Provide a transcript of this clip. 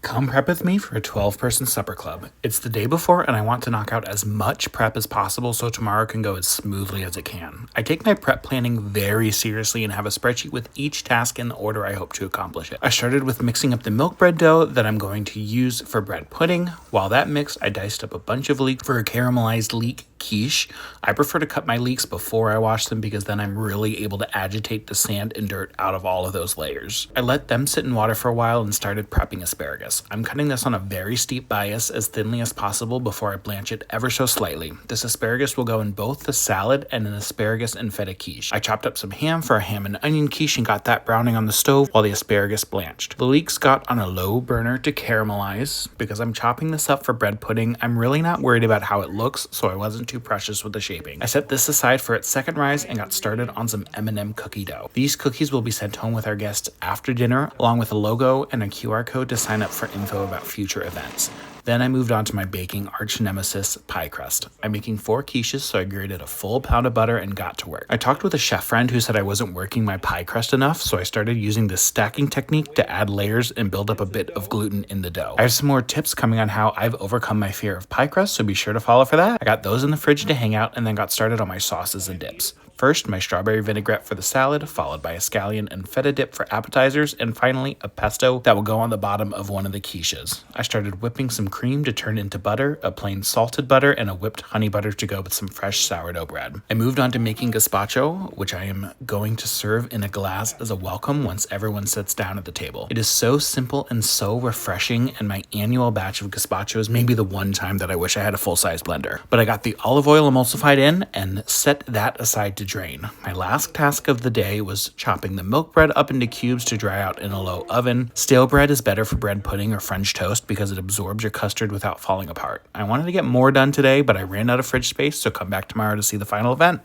Come prep with me for a 12-person supper club. It's the day before and I want to knock out as much prep as possible so tomorrow can go as smoothly as it can. I take my prep planning very seriously and have a spreadsheet with each task in the order I hope to accomplish it. I started with mixing up the milk bread dough that I'm going to use for bread pudding. While that mixed, I diced up a bunch of leeks for a caramelized leek quiche. I prefer to cut my leeks before I wash them because then I'm really able to agitate the sand and dirt out of all of those layers. I let them sit in water for a while and started prepping asparagus. I'm cutting this on a very steep bias as thinly as possible before I blanch it ever so slightly. This asparagus will go in both the salad and an asparagus and feta quiche. I chopped up some ham for a ham and onion quiche and got that browning on the stove while the asparagus blanched. The leeks got on a low burner to caramelize. Because I'm chopping this up for bread pudding, I'm really not worried about how it looks, so I wasn't too precious with the shaping. I set this aside for its second rise and got started on some M&M cookie dough. These cookies will be sent home with our guests after dinner, along with a logo and a QR code to sign up for info about future events. Then I moved on to my baking arch nemesis, pie crust. I'm making 4 quiches, so I grated a full pound of butter and got to work. I talked with a chef friend who said I wasn't working my pie crust enough, so I started using this stacking technique to add layers and build up a bit of gluten in the dough. I have some more tips coming on how I've overcome my fear of pie crust, so be sure to follow for that. I got those in the fridge to hang out and then got started on my sauces and dips. First, my strawberry vinaigrette for the salad, followed by a scallion and feta dip for appetizers, and finally, a pesto that will go on the bottom of one of the quiches. I started whipping some cream to turn into butter, a plain salted butter, and a whipped honey butter to go with some fresh sourdough bread. I moved on to making gazpacho, which I am going to serve in a glass as a welcome once everyone sits down at the table. It is so simple and so refreshing, and my annual batch of gazpacho is maybe the one time that I wish I had a full-size blender. But I got the olive oil emulsified in and set that aside to drain. My last task of the day was chopping the milk bread up into cubes to dry out in a low oven. Stale bread is better for bread pudding or French toast because it absorbs your custard without falling apart. I wanted to get more done today, but I ran out of fridge space, so come back tomorrow to see the final event.